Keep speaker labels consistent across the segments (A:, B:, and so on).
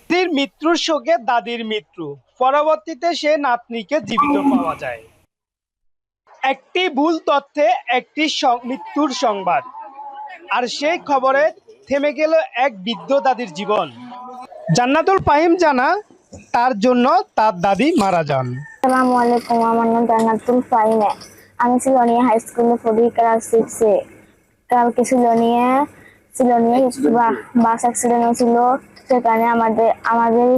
A: স্ত্রীর মৃত্যুর শোকে দাদির মৃত্যু, পরবর্তীতে সে নাতনিকে জীবিত পাওয়া যায়। একটি ভুল তথ্যে একটি মৃত্যুর সংবাদ, আর সেই খবরে থেমে গেল এক বৃদ্ধ দাদির জীবন। জান্নাতুল ফাহিম জানা তার জন্য তার দাদি মারা যান।
B: আসসালামু আলাইকুম, আমার নাম জান্নাতুল ফাহিম। আমি সিলোনিয়া হাই স্কুলে পড়ি, ক্লাস 6-এ। কালকে সিলোনিয়া বাস অ্যাক্সিডেন্ট হয়েছিল। সেখানে আমাদের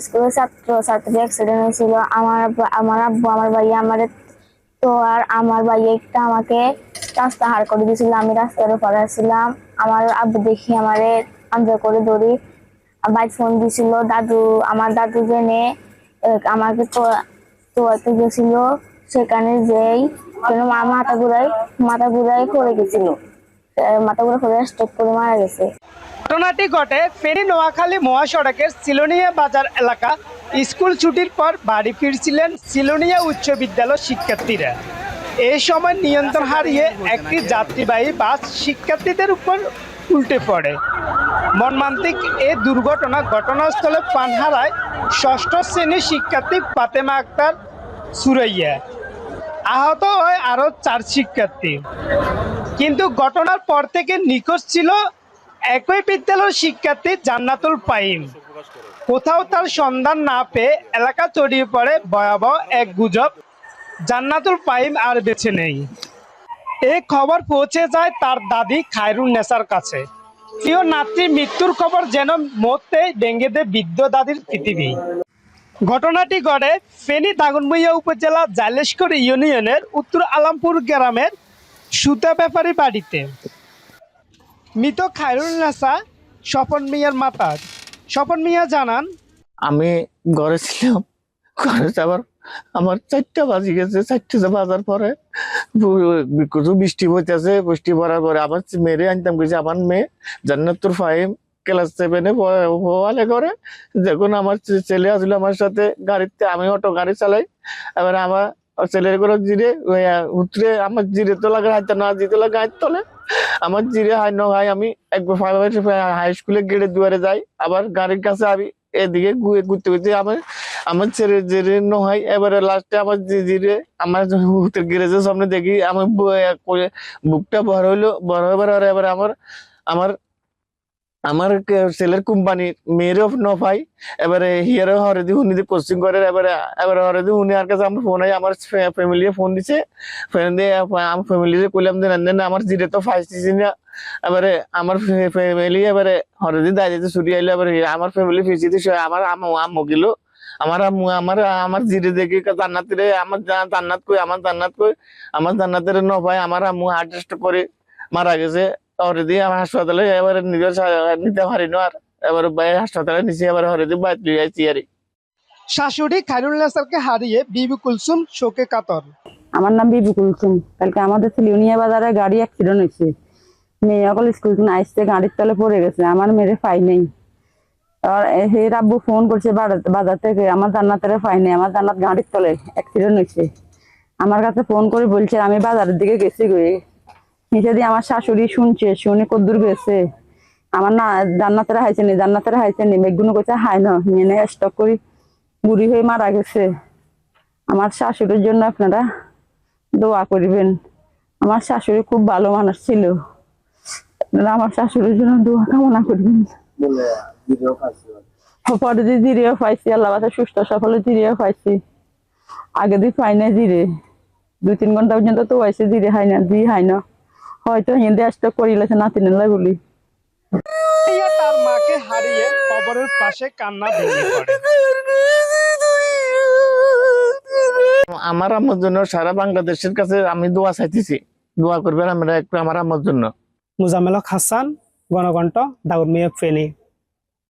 B: স্কুলে ছাত্র ছাত্রী অ্যাক্সিডেন্ট হয়েছিল। আমার আব্বু আমার ভাইয়া আমার ভাইয়া একটা আমাকে রাস্তা হার করে দিয়েছিল। আমি রাস্তার উপরে ছিলাম। আমার আব্বু দেখি আমারে আন্দোলন করে ধরি, বাইক ফোন দিছিল। আমার দাদু জেনে আমাকে তোয়াতে গেছিল। সেখানে যেই মাথা ঘুরাই পড়ে গেছিল। মাথা ঘুরে পড়ে স্ট্রোক করে মারা গেছে।
A: ঘটনাটি ঘটে ফেনী নোয়াখালী মহাসড়কের সিলোনিয়া বাজার এলাকা। স্কুল ছুটির পর বাড়ি ফিরছিলেন সিলোনিয়া উচ্চ বিদ্যালয়ের শিক্ষার্থীরা। এই সময় নিয়ন্ত্রণ হারিয়ে একটি যাত্রীবাহী বাস শিক্ষার্থীদের উপর উল্টে পড়ে। মর্মান্তিক এই দুর্ঘটনা ঘটনাস্থলে প্রাণ হারায় ষষ্ঠ শ্রেণীর শিক্ষার্থী ফাতেমা আক্তার সুরাইয়া। আহত হয় আরও 4 শিক্ষার্থী। কিন্তু ঘটনার পর থেকে নিখোঁজ ছিল একই বিদ্যালয়ের শিক্ষার্থী জান্নাতুল ফাহিম। কোথাও তার সন্ধান না পেয়ে এলাকা ছড়িয়ে পড়ে ভয়াবহ এক গুজব, জান্নাতুল ফাহিম আর বেঁচে নেই। এই খবর পৌঁছে যায় তার দাদি খায়রুন নেসার কাছে। প্রিয় নাতৃর মৃত্যুর খবর যেন মুহূর্তেই ভেঙে দেয় বৃদ্ধ দাদির পৃথিবী। ঘটনাটি ঘটে ফেনী দাগনভূঞা উপজেলা জালেশকর ইউনিয়নের উত্তর আলমপুর গ্রামের সুতা ব্যাপারী বাড়িতে। মৃত খায়রুন নেসা স্বপন মিয়ার মাতা। স্বপন মিয়া জানান,
C: আমি ঘরে ছিলাম। ঘরে যাবার আমার 4টা বাজে গেছে। 4টে বাজার পরে বৃষ্টি হইতেছে। বৃষ্টি পড়ার পরে আমার মেয়েরে আনতাম গেছি। আমার মেয়ে জান্নাতুল ফাহিম ক্লাস 7-এ পড়ে করে। যখন আমার ছেলে আসলো আমার সাথে গাড়িতে, আমি অটো গাড়ি চালাই। এবার আমার ছেলের করে জিরে উতরে আমার জিরে তোলা হাইতে না জিতলা গাড়ি তোলে। আমার জিরে হাই ন হাই আমি একবার হাই স্কুলে গেড়ে দুয়ারে যাই। আবার গাড়ির কাছে আমি এদিকে ঘুরতে ঘুরতে আমার ছেড়ে জেরে নহাই। এবারে লাস্টে আমার জিরে আমার গ্যারেজের সামনে দেখি আমার বুকটা বড় হইলো। বড় হবার এবারে আমার আমার ছেলের কোম্পানির মেয়েরও নফাই। এবারে হিয়ারও হরেদি উনি কোচিং করে। এবারে হরেদি উনি আর কাছে আমার ফোন হয়। আমার ফ্যামিলি ফোন দিছে। ফোন দিয়ে আমার ফ্যামিলি কইলাম যে না আমার জিরে তো ফাইসছি না। এবারে আমার ফ্যামিলি এবারে হরেদি দাঁড়িয়ে ছুটি আইলো। এবারে আমার ফ্যামিলি ফিসিতে আমার আম্মু গেল। আমার জিরে দেখি জান্নাতিরে আমার জান্নাত কই আমার জান্নাতের নফাই। আমার আম্মু হার্ট স্ট্রোক করে মারা গেছে। অলরেডি আমার হাসপাতালে এবারে নিজের নিতে পারি না। আর এবার হাসপাতালে নিচে এবার অলরেডি বাইরে লিয়ে যাচ্ছি আর।
A: শাশুড়ি খায়রুন নেসারকে হারিয়ে বিবি কুলসুম শোকে কাতর।
D: আমার নাম বিবি কুলসুম। কালকে আমাদের সিলোনিয়া বাজারে গাড়ি অ্যাক্সিডেন্ট হয়েছে। মেয়ে সকল স্কুল আইসতে গাড়ির তলে পড়ে গেছে। আমার মেয়ের পাই নেই। আর হে আব্বু ফোন করছে বাজার থেকে, আমার জান্নাতের পাই নেই। আমার জান্নাত গাড়ির তলে অ্যাক্সিডেন্ট হয়েছে। আমার কাছে ফোন করে বলছে আমি বাজারের দিকে গেছি গিয়ে। নিচে দিয়ে আমার শাশুড়ি শুনছে, শুনে কদ্দূর গেছে। আমার না জান্নাতের হাইছে নি মেঘগুলো করছে হাই না নিয়ে স্টক করি বুড়ি হয়ে মারা গেছে। আমার শাশুড়ির জন্য আপনারা দোয়া করবেন। আমার শাশুড়ি খুব ভালো মানুষ ছিল। আপনারা আমার শাশুড়ির জন্য দোয়া কামনা করবেন। পরে যে জিরিও পাইছি, আল্লাহ বাতা সুস্থ সফলে জিরিও পাইছি। আগে দিয়ে পাই না জিরে, 2-3 ঘন্টা পর্যন্ত তো হয়েছে জিরে হাই না হয়তো হিন্দি স্টক করিলেছে নাতিনের বলি।
A: তার মাকে হারিয়ে কবরের পাশে কান্না ভেঙে পড়ে।
C: আমার আম্মুর জন্য সারা বাংলাদেশের কাছে আমি দোয়া চাইতেছি। দোয়া করবেন আমরা একটু আমার আম্মুর জন্য।
A: মুজাম্মেল হক হাসান, গণকণ্ঠ, দাগনভূঞা, ফেনী।